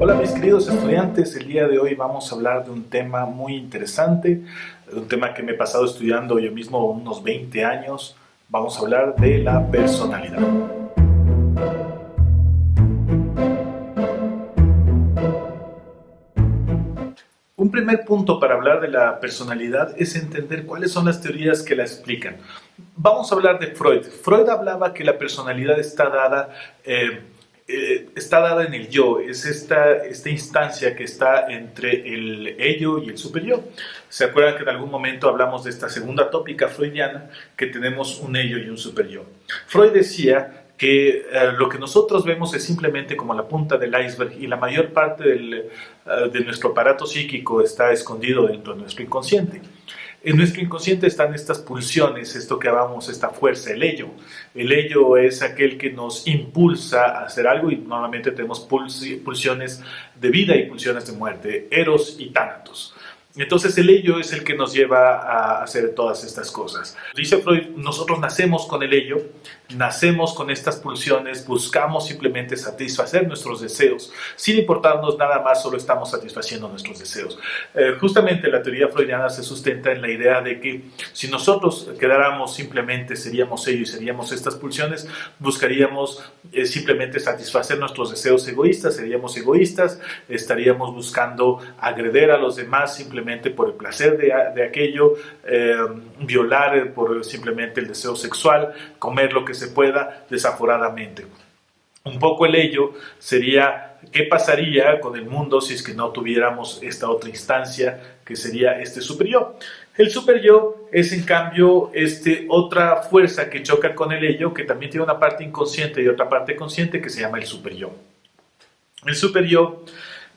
Hola mis queridos estudiantes, el día de hoy vamos a hablar de un tema muy interesante, un tema que me he pasado estudiando yo mismo unos 20 años. Vamos a hablar de la personalidad. Un primer punto para hablar de la personalidad es entender cuáles son las teorías que la explican. Vamos a hablar de Freud. Freud hablaba que la personalidad está dada en el yo, es esta instancia que está entre el ello y el superyo. ¿Se acuerdan que en algún momento hablamos de esta segunda tópica freudiana, que tenemos un ello y un superyo? Freud decía que lo que nosotros vemos es simplemente como la punta del iceberg y la mayor parte de nuestro aparato psíquico está escondido dentro de nuestro inconsciente. En nuestro inconsciente están estas pulsiones, esto que llamamos esta fuerza, el ello. El ello es aquel que nos impulsa a hacer algo y normalmente tenemos pulsiones de vida y pulsiones de muerte, eros y tánatos. Entonces el ello es el que nos lleva a hacer todas estas cosas. Dice Freud, nosotros nacemos con el ello, nacemos con estas pulsiones, buscamos simplemente satisfacer nuestros deseos, sin importarnos nada más, solo estamos satisfaciendo nuestros deseos. Justamente la teoría freudiana se sustenta en la idea de que si nosotros quedáramos simplemente, seríamos ello y seríamos estas pulsiones, buscaríamos simplemente satisfacer nuestros deseos egoístas, seríamos egoístas, estaríamos buscando agreder a los demás simplemente por el placer de aquello, violar por simplemente el deseo sexual, comer lo que se pueda desaforadamente. Un poco el ello sería qué pasaría con el mundo si es que no tuviéramos esta otra instancia que sería este superyo. El superyo es en cambio otra fuerza que choca con el ello, que también tiene una parte inconsciente y otra parte consciente que se llama el superyo. El superyo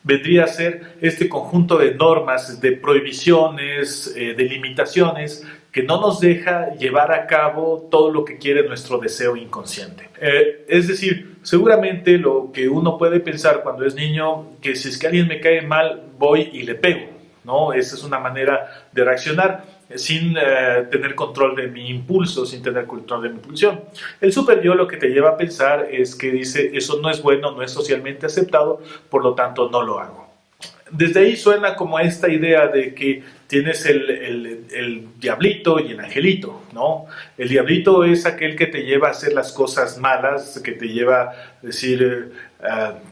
vendría a ser este conjunto de normas, de prohibiciones, de limitaciones que no nos deja llevar a cabo todo lo que quiere nuestro deseo inconsciente. Es decir, seguramente lo que uno puede pensar cuando es niño, que si es que alguien me cae mal, voy y le pego, ¿no? Esa es una manera de reaccionar sin tener control de mi impulso, sin tener control de mi pulsión. El superyo lo que te lleva a pensar es que dice, eso no es bueno, no es socialmente aceptado, por lo tanto no lo hago. Desde ahí suena como esta idea de que tienes el diablito y el angelito, ¿no? El diablito es aquel que te lleva a hacer las cosas malas, que te lleva a decir,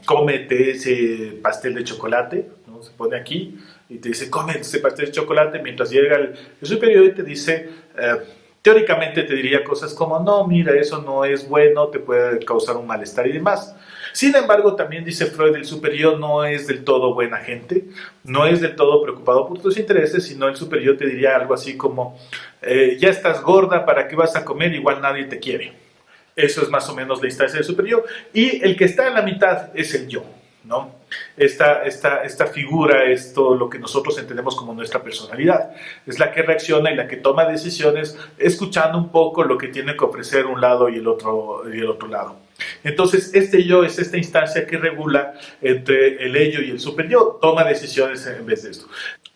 cómete ese pastel de chocolate, ¿no? Se pone aquí y te dice, come ese pastel de chocolate, mientras llega el superior y te dice, teóricamente te diría cosas como, no, mira, eso no es bueno, te puede causar un malestar y demás. Sin embargo, también dice Freud, el superior no es del todo buena gente, no es del todo preocupado por tus intereses, sino el superior te diría algo así como, ya estás gorda, ¿para qué vas a comer? Igual nadie te quiere. Eso es más o menos la instancia del superior. Y el que está en la mitad es el yo, ¿no? Esta figura es todo lo que nosotros entendemos como nuestra personalidad. Es la que reacciona y la que toma decisiones escuchando un poco lo que tiene que ofrecer un lado y el otro lado. Entonces, este yo es esta instancia que regula entre el ello y el superyo, toma decisiones en vez de esto.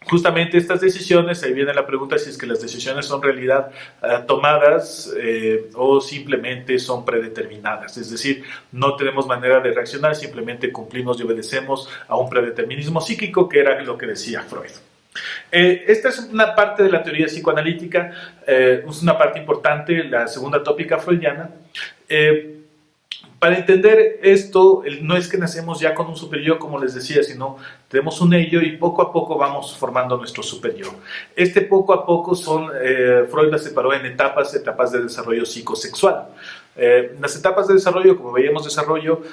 Justamente estas decisiones, ahí viene la pregunta si es que las decisiones son en realidad tomadas o simplemente son predeterminadas. Es decir, no tenemos manera de reaccionar, simplemente cumplimos y obedecemos a un predeterminismo psíquico, que era lo que decía Freud. Esta es una parte de la teoría psicoanalítica, es una parte importante, la segunda tópica freudiana. Para entender esto, no es que nacemos ya con un superyo, como les decía, sino tenemos un ello y poco a poco vamos formando nuestro superyo. Poco a poco Freud las separó en etapas de desarrollo psicosexual. Las etapas de desarrollo, como veíamos desarrollo,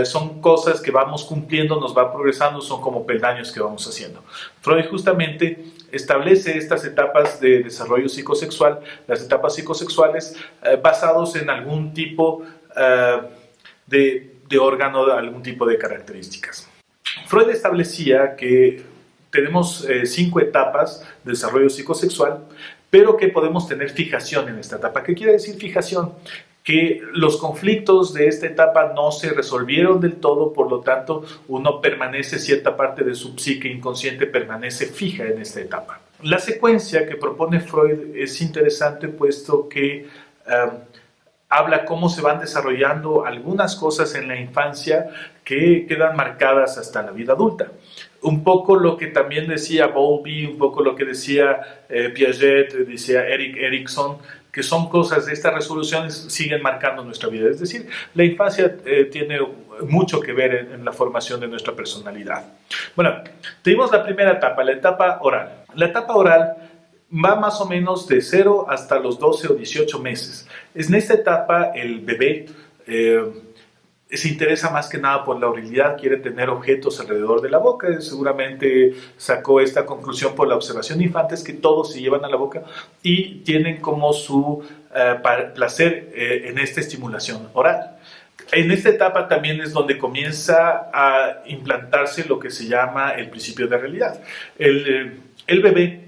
son cosas que vamos cumpliendo, nos va progresando, son como peldaños que vamos haciendo. Freud justamente establece estas etapas de desarrollo psicosexual, las etapas psicosexuales, basados en algún tipo de órgano, de algún tipo de características. Freud establecía que tenemos 5 etapas de desarrollo psicosexual, pero que podemos tener fijación en esta etapa. ¿Qué quiere decir fijación? Que los conflictos de esta etapa no se resolvieron del todo, por lo tanto, cierta parte de su psique inconsciente permanece fija en esta etapa. La secuencia que propone Freud es interesante, puesto que habla cómo se van desarrollando algunas cosas en la infancia que quedan marcadas hasta la vida adulta. Un poco lo que también decía Bowlby, un poco lo que decía Piaget, decía Erik Erikson, que son cosas de estas resoluciones siguen marcando nuestra vida. Es decir, la infancia tiene mucho que ver en la formación de nuestra personalidad. Bueno, tenemos la primera etapa, la etapa oral. La etapa oral va más o menos de 0 hasta los 12 o 18 meses. En esta etapa el bebé se interesa más que nada por la oralidad, quiere tener objetos alrededor de la boca. Seguramente sacó esta conclusión por la observación de infantes que todos se llevan a la boca y tienen como su placer en esta estimulación oral. En esta etapa también es donde comienza a implantarse lo que se llama el principio de realidad. El bebé,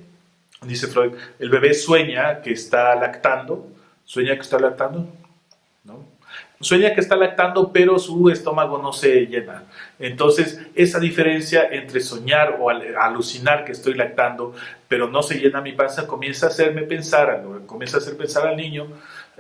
dice Freud, el bebé sueña que está lactando. ¿Sueña que está lactando? ¿No? Sueña que está lactando, pero su estómago no se llena. Entonces, esa diferencia entre soñar o alucinar que estoy lactando, pero no se llena mi panza, comienza a hacerme pensar, comienza a hacer pensar al niño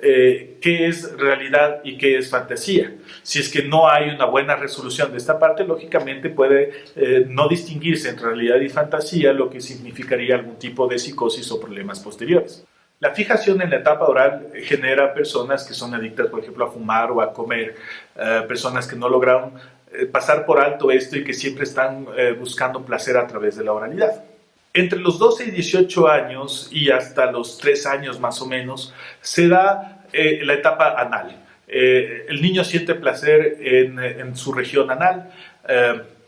qué es realidad y qué es fantasía. Si es que no hay una buena resolución de esta parte, lógicamente puede no distinguirse entre realidad y fantasía, lo que significaría algún tipo de psicosis o problemas posteriores. La fijación en la etapa oral genera personas que son adictas, por ejemplo, a fumar o a comer, personas que no lograron pasar por alto esto y que siempre están buscando placer a través de la oralidad. Entre los 12 y 18 años y hasta los 3 años más o menos se da la etapa anal. El niño siente placer en su región anal,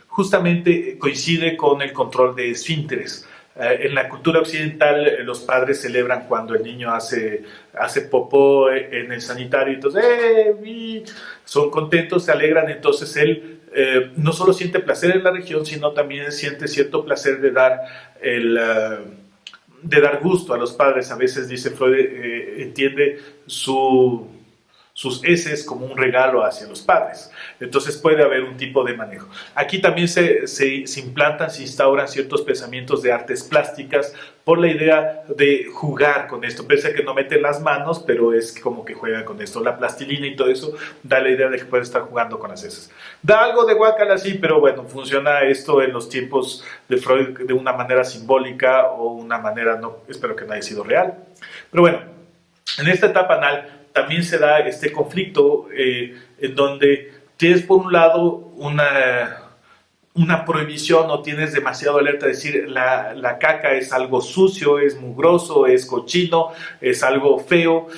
justamente coincide con el control de esfínteres. En la cultura occidental los padres celebran cuando el niño hace popó en el sanitario, entonces son contentos, se alegran, entonces él no solo siente placer en la región, sino también siente cierto placer de dar gusto a los padres. A veces, dice Freud, entiende sus heces como un regalo hacia los padres. Entonces puede haber un tipo de manejo. Aquí también se implantan, se instauran ciertos pensamientos de artes plásticas por la idea de jugar con esto. Pese a que no meten las manos, pero es como que juegan con esto. La plastilina y todo eso da la idea de que puede estar jugando con las heces. Da algo de guácala, sí, pero bueno, funciona esto en los tiempos de Freud de una manera simbólica o una manera, no, espero que no haya sido real. Pero bueno, en esta etapa anal también se da este conflicto en donde tienes por un lado una prohibición o tienes demasiado alerta, es decir, la caca es algo sucio, es mugroso, es cochino, es algo feo,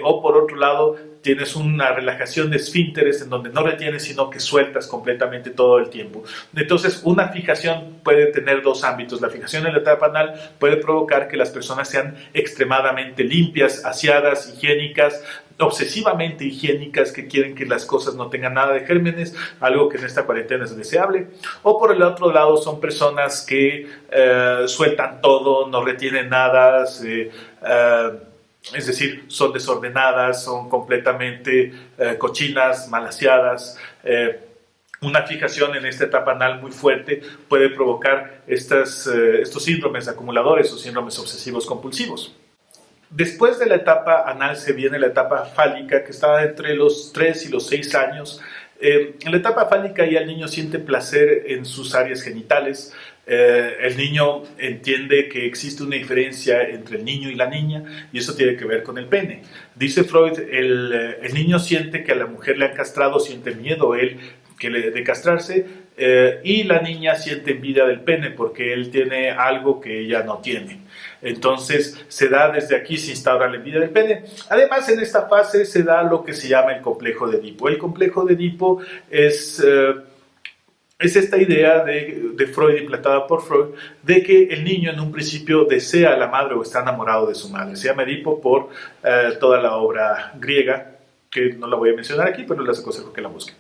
o por otro lado tienes una relajación de esfínteres en donde no retienes sino que sueltas completamente todo el tiempo. Entonces una fijación puede tener dos ámbitos. La fijación en la etapa anal puede provocar que las personas sean extremadamente limpias, aseadas, higiénicas, obsesivamente higiénicas, que quieren que las cosas no tengan nada de gérmenes, algo que en esta cuarentena es deseable. O por el otro lado son personas que sueltan todo, no retienen nada, es decir, son desordenadas, son completamente cochinas, mal aseadas. Una fijación en esta etapa anal muy fuerte puede provocar estos síndromes acumuladores o síndromes obsesivos compulsivos. Después de la etapa anal se viene la etapa fálica, que está entre los 3 y los 6 años. En la etapa fálica ya el niño siente placer en sus áreas genitales. El niño entiende que existe una diferencia entre el niño y la niña y eso tiene que ver con el pene. Dice Freud, el niño siente que a la mujer le han castrado, siente miedo él de castrarse, y la niña siente envidia del pene porque él tiene algo que ella no tiene. Entonces se da desde aquí, se instaura la envidia del pene. Además, en esta fase se da lo que se llama el complejo de Edipo. El complejo de Edipo es esta idea de Freud, implantada por Freud, de que el niño en un principio desea a la madre o está enamorado de su madre. Se llama Edipo por toda la obra griega, que no la voy a mencionar aquí, pero les aconsejo que la busquen.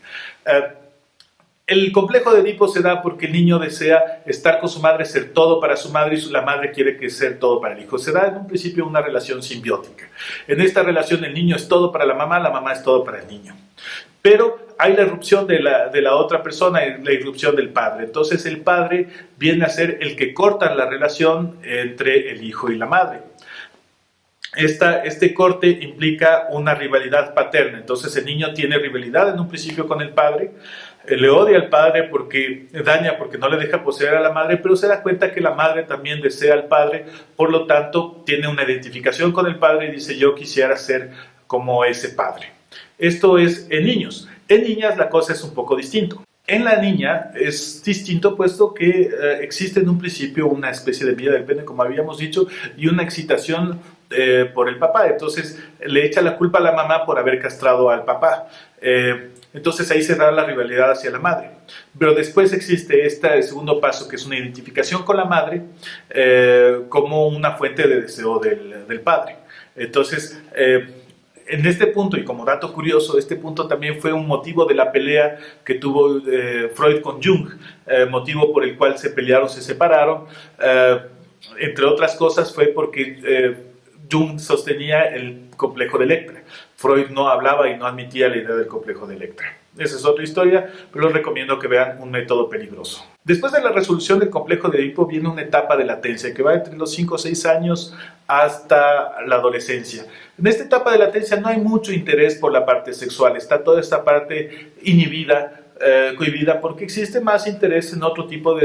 El complejo de Edipo se da porque el niño desea estar con su madre, ser todo para su madre, y la madre quiere que ser todo para el hijo. Se da en un principio una relación simbiótica. En esta relación el niño es todo para la mamá es todo para el niño. Pero hay la irrupción de la otra persona, la irrupción del padre. Entonces el padre viene a ser el que corta la relación entre el hijo y la madre. Este corte implica una rivalidad paterna. Entonces el niño tiene rivalidad en un principio con el padre, le odia al padre porque daña, porque no le deja poseer a la madre, pero se da cuenta que la madre también desea al padre, por lo tanto tiene una identificación con el padre y dice: yo quisiera ser como ese padre. Esto es en niños. En niñas la cosa es un poco distinto. En la niña es distinto, puesto que existe en un principio una especie de vía del pene, como habíamos dicho, y una excitación por el papá. Entonces le echa la culpa a la mamá por haber castrado al papá. Entonces ahí se da la rivalidad hacia la madre. Pero después existe este segundo paso, que es una identificación con la madre como una fuente de deseo del padre. Entonces, en este punto, y como dato curioso, este punto también fue un motivo de la pelea que tuvo Freud con Jung, motivo por el cual se pelearon, se separaron. Entre otras cosas fue porque Jung sostenía el complejo de Electra. Freud no hablaba y no admitía la idea del complejo de Electra. Esa es otra historia, pero les recomiendo que vean Un método peligroso. Después de la resolución del complejo de Edipo viene una etapa de latencia que va entre los 5 o 6 años hasta la adolescencia. En esta etapa de latencia no hay mucho interés por la parte sexual, está toda esta parte inhibida, cohibida, porque existe más interés en otro tipo de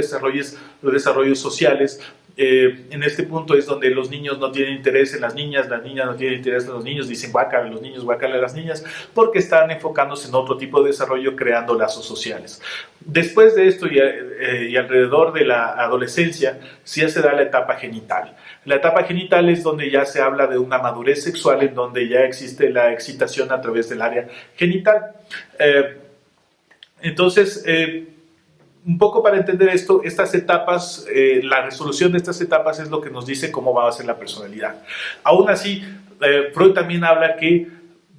desarrollos sociales. En este punto es donde los niños no tienen interés en las niñas no tienen interés en los niños, dicen guácala a los niños, guácala a las niñas, porque están enfocándose en otro tipo de desarrollo, creando lazos sociales. Después de esto y alrededor de la adolescencia, sí se da la etapa genital. La etapa genital es donde ya se habla de una madurez sexual, en donde ya existe la excitación a través del área genital. Entonces, un poco para entender esto, estas etapas, la resolución de estas etapas es lo que nos dice cómo va a ser la personalidad. Aún así, Freud también habla que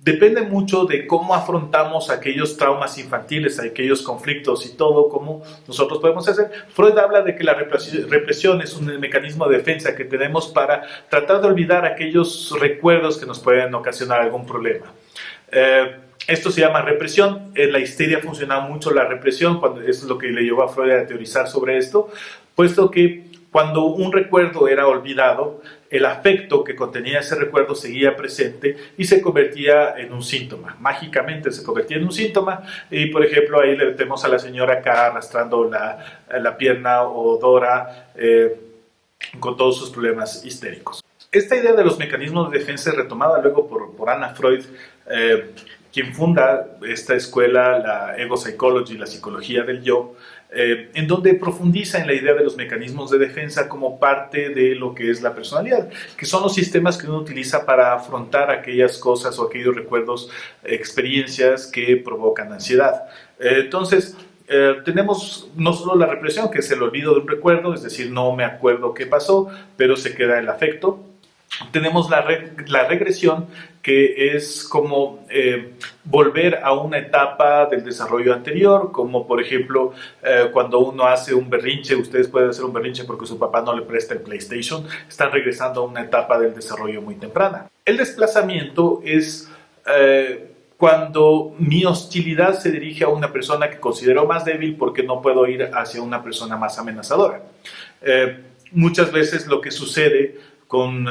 depende mucho de cómo afrontamos aquellos traumas infantiles, aquellos conflictos y todo, cómo nosotros podemos hacer. Freud habla de que la represión es un mecanismo de defensa que tenemos para tratar de olvidar aquellos recuerdos que nos pueden ocasionar algún problema. Esto se llama represión. En la histeria funciona mucho la represión, eso es lo que le llevó a Freud a teorizar sobre esto, puesto que cuando un recuerdo era olvidado, el afecto que contenía ese recuerdo seguía presente y se convertía en un síntoma. Mágicamente se convertía en un síntoma y, por ejemplo, ahí le vemos a la señora K arrastrando la pierna, o Dora con todos sus problemas histéricos. Esta idea de los mecanismos de defensa es retomada luego por Anna Freud, quien funda esta escuela, la Ego Psychology, la psicología del yo, en donde profundiza en la idea de los mecanismos de defensa como parte de lo que es la personalidad, que son los sistemas que uno utiliza para afrontar aquellas cosas o aquellos recuerdos, experiencias que provocan ansiedad. Entonces, tenemos no solo la represión, que es el olvido de un recuerdo, es decir, no me acuerdo qué pasó, pero se queda el afecto. Tenemos la regresión, que es como volver a una etapa del desarrollo anterior, como por ejemplo cuando uno hace un berrinche. Ustedes pueden hacer un berrinche porque su papá no le presta el PlayStation, están regresando a una etapa del desarrollo muy temprana. El desplazamiento es cuando mi hostilidad se dirige a una persona que considero más débil porque no puedo ir hacia una persona más amenazadora. Muchas veces lo que sucede con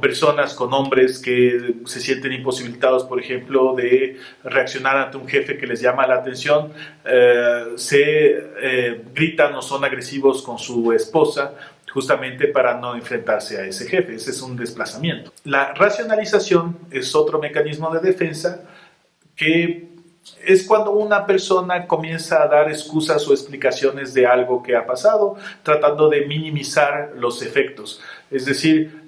personas, con hombres que se sienten imposibilitados, por ejemplo, de reaccionar ante un jefe que les llama la atención, gritan o son agresivos con su esposa, justamente para no enfrentarse a ese jefe. Ese es un desplazamiento. La racionalización es otro mecanismo de defensa, que es cuando una persona comienza a dar excusas o explicaciones de algo que ha pasado, tratando de minimizar los efectos. Es decir,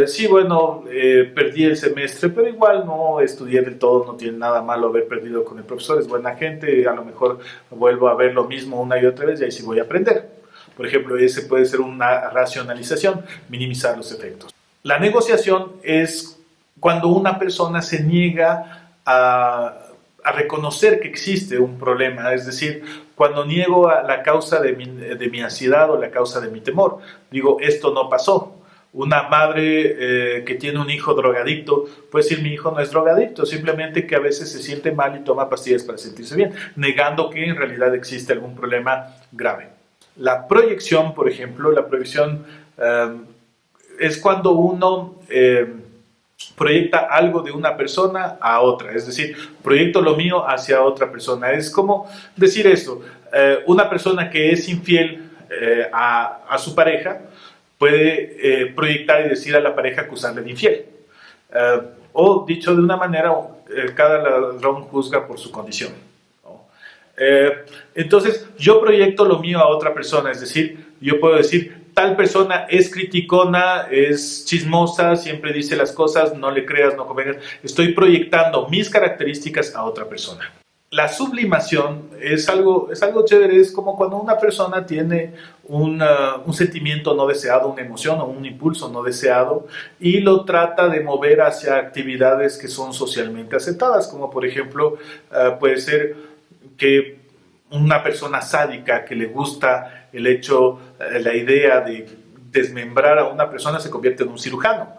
sí, bueno, perdí el semestre, pero igual no estudié del todo, no tiene nada malo haber perdido con el profesor, es buena gente, a lo mejor vuelvo a ver lo mismo una y otra vez y ahí sí voy a aprender. Por ejemplo, ese puede ser una racionalización, minimizar los efectos. La negociación es cuando una persona se niega a reconocer que existe un problema, es decir, cuando niego a la causa de mi ansiedad o la causa de mi temor. Digo, esto no pasó. Una madre que tiene un hijo drogadicto puede decir: mi hijo no es drogadicto, simplemente que a veces se siente mal y toma pastillas para sentirse bien, negando que en realidad existe algún problema grave. La proyección, por ejemplo, la proyección es cuando uno proyecta algo de una persona a otra, es decir, proyecto lo mío hacia otra persona. Es como decir esto, una persona que es infiel a su pareja puede proyectar y decir a la pareja acusarle de infiel. O dicho de una manera, cada ladrón juzga por su condición, ¿no? Entonces, yo proyecto lo mío a otra persona, es decir, yo puedo decir, tal persona es criticona, es chismosa, siempre dice las cosas, no le creas, no convengas. Estoy proyectando mis características a otra persona. La sublimación es algo chévere, es como cuando una persona tiene un sentimiento no deseado, una emoción o un impulso no deseado y lo trata de mover hacia actividades que son socialmente aceptadas, como por ejemplo puede ser que una persona sádica que le gusta el hecho, la idea de desmembrar a una persona se convierte en un cirujano.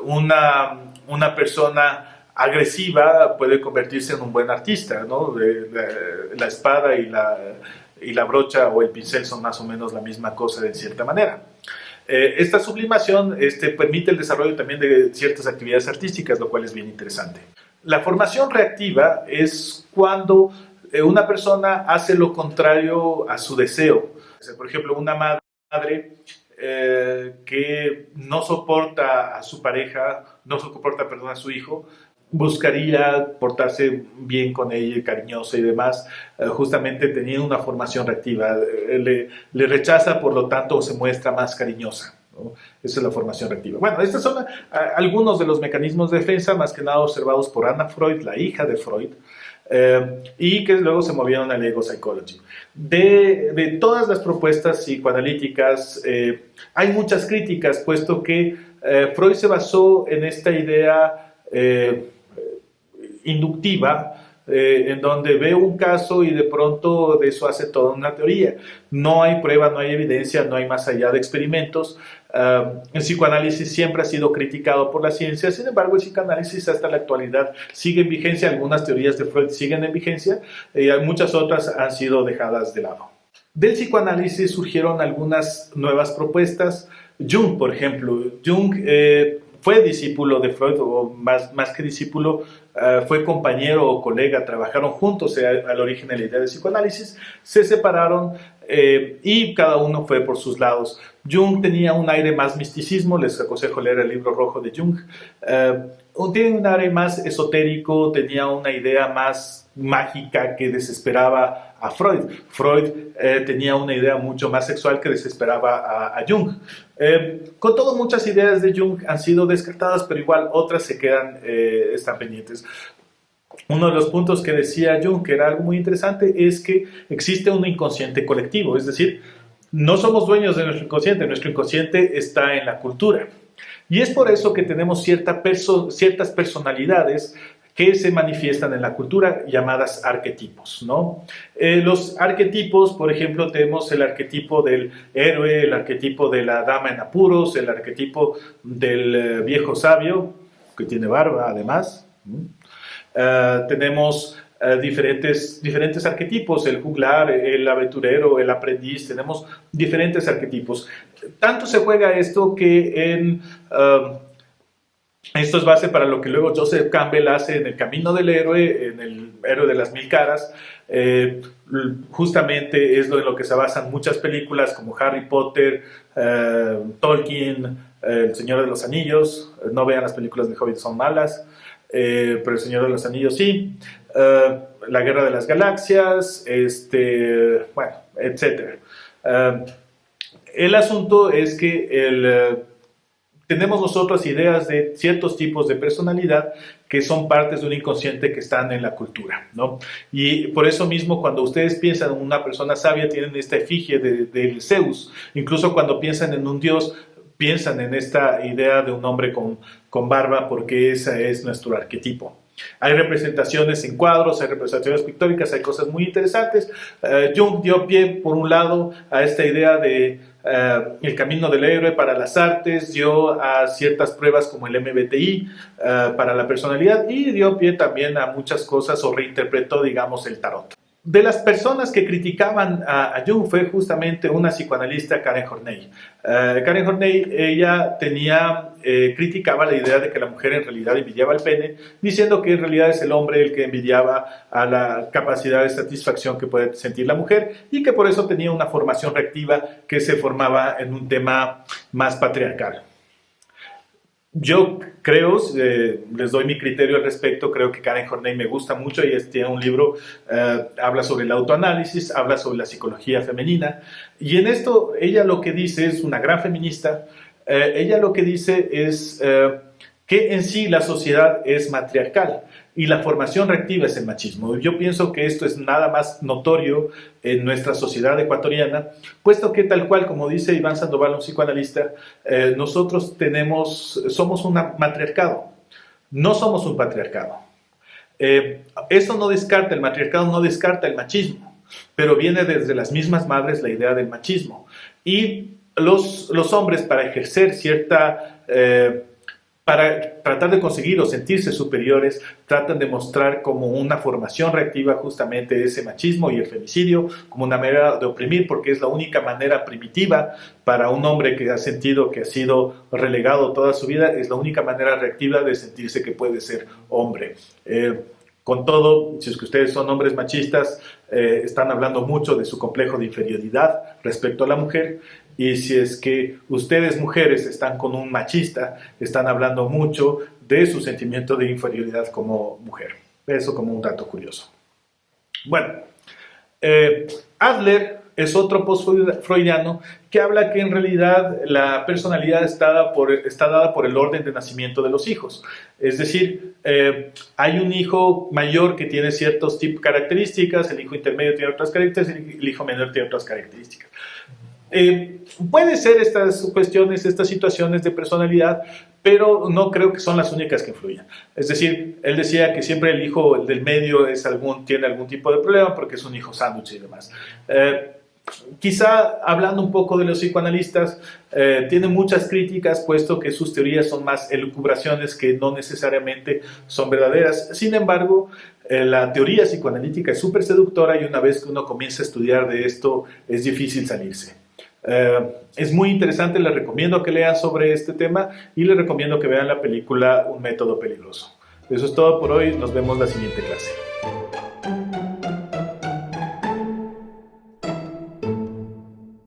Una persona agresiva puede convertirse en un buen artista, ¿no? La espada y la brocha o el pincel son más o menos la misma cosa de cierta manera. Esta sublimación permite el desarrollo también de ciertas actividades artísticas, lo cual es bien interesante. La formación reactiva es cuando una persona hace lo contrario a su deseo. Por ejemplo, una madre que no soporta a su pareja, no soporta, perdón, a su hijo, buscaría portarse bien con ella, cariñosa y demás, justamente teniendo una formación reactiva. Le rechaza, por lo tanto, se muestra más cariñosa, ¿no? Esa es la formación reactiva. Bueno, estos son algunos de los mecanismos de defensa, más que nada observados por Anna Freud, la hija de Freud, y que luego se movieron al ego psychology. De todas las propuestas psicoanalíticas, hay muchas críticas, puesto que Freud se basó en esta idea inductiva, en donde ve un caso y de pronto de eso hace toda una teoría. No hay prueba, no hay evidencia, no hay más allá de experimentos. El psicoanálisis siempre ha sido criticado por la ciencia, sin embargo el psicoanálisis hasta la actualidad sigue en vigencia, algunas teorías de Freud siguen en vigencia y muchas otras han sido dejadas de lado. Del psicoanálisis surgieron algunas nuevas propuestas. Jung, por ejemplo, Jung fue discípulo de Freud, o más que discípulo, fue compañero o colega, trabajaron juntos al origen de la idea de psicoanálisis, se separaron y cada uno fue por sus lados. Jung tenía un aire más misticismo, les aconsejo leer el libro rojo de Jung. Tiene un aire más esotérico, tenía una idea más mágica que desesperaba a Freud. Freud tenía una idea mucho más sexual que desesperaba a Jung. Con todo, muchas ideas de Jung han sido descartadas, pero igual otras se quedan, están pendientes. Uno de los puntos que decía Jung, que era algo muy interesante, es que existe un inconsciente colectivo, es decir, no somos dueños de nuestro inconsciente está en la cultura. Y es por eso que tenemos ciertas personalidades que se manifiestan en la cultura, llamadas arquetipos, ¿no? Los arquetipos, por ejemplo, tenemos el arquetipo del héroe, el arquetipo de la dama en apuros, el arquetipo del viejo sabio, que tiene barba además. Tenemos diferentes arquetipos, el juglar, el aventurero, el aprendiz, tenemos diferentes arquetipos. Tanto se juega esto que esto es base para lo que luego Joseph Campbell hace en El Camino del Héroe, en El Héroe de las Mil Caras. Justamente es en lo que se basan muchas películas como Harry Potter, Tolkien, El Señor de los Anillos. No vean las películas de Hobbit, son malas, pero El Señor de los Anillos sí. La Guerra de las Galaxias, bueno, etc. El asunto es que tenemos nosotros ideas de ciertos tipos de personalidad que son partes de un inconsciente que están en la cultura, ¿no? Y por eso mismo, cuando ustedes piensan en una persona sabia, tienen esta efigie del Zeus. Incluso cuando piensan en un dios, piensan en esta idea de un hombre con barba, porque ese es nuestro arquetipo. Hay representaciones en cuadros, hay representaciones pictóricas, hay cosas muy interesantes. Jung dio pie, por un lado, a esta idea de el camino del héroe para las artes, dio a ciertas pruebas como el MBTI para la personalidad y dio pie también a muchas cosas, o reinterpretó, digamos, el tarot. De las personas que criticaban a Jung fue justamente una psicoanalista, Karen Horney. Karen Horney, ella criticaba la idea de que la mujer en realidad envidiaba el pene, diciendo que en realidad es el hombre el que envidiaba a la capacidad de satisfacción que puede sentir la mujer y que por eso tenía una formación reactiva que se formaba en un tema más patriarcal. Yo creo, les doy mi criterio al respecto, creo que Karen Horney me gusta mucho, ella tiene un libro, habla sobre el autoanálisis, habla sobre la psicología femenina, y en esto ella lo que dice, es una gran feminista, ella lo que dice es que en sí la sociedad es matriarcal, y la formación reactiva es el machismo. Yo pienso que esto es nada más notorio en nuestra sociedad ecuatoriana, puesto que tal cual, como dice Iván Sandoval, un psicoanalista, nosotros somos un matriarcado, no somos un patriarcado. Eso no descarta, el matriarcado no descarta el machismo, pero viene desde las mismas madres la idea del machismo. Y los hombres, para ejercer para tratar de conseguir o sentirse superiores, tratan de mostrar como una formación reactiva justamente ese machismo y el femicidio como una manera de oprimir, porque es la única manera primitiva para un hombre que ha sentido que ha sido relegado toda su vida, es la única manera reactiva de sentirse que puede ser hombre. Con todo, si es que ustedes son hombres machistas, están hablando mucho de su complejo de inferioridad respecto a la mujer, y si es que ustedes mujeres están con un machista, están hablando mucho de su sentimiento de inferioridad como mujer. Eso como un dato curioso. Bueno, Adler es otro post-freudiano que habla que en realidad la personalidad está dada por el orden de nacimiento de los hijos. Es decir, hay un hijo mayor que tiene ciertos tipos de características, el hijo intermedio tiene otras características y el hijo menor tiene otras características. Puede ser estas cuestiones, estas situaciones de personalidad, pero no creo que son las únicas que influyen. Es decir, él decía que siempre el hijo del medio tiene algún tipo de problema porque es un hijo sándwich y demás. Quizá hablando un poco de los psicoanalistas, tiene muchas críticas, puesto que sus teorías son más elucubraciones que no necesariamente son verdaderas. Sin embargo, la teoría psicoanalítica es súper seductora y una vez que uno comienza a estudiar de esto, es difícil salirse. Es muy interesante, les recomiendo que lean sobre este tema y les recomiendo que vean la película Un método peligroso. Eso es todo por hoy, nos vemos la siguiente clase.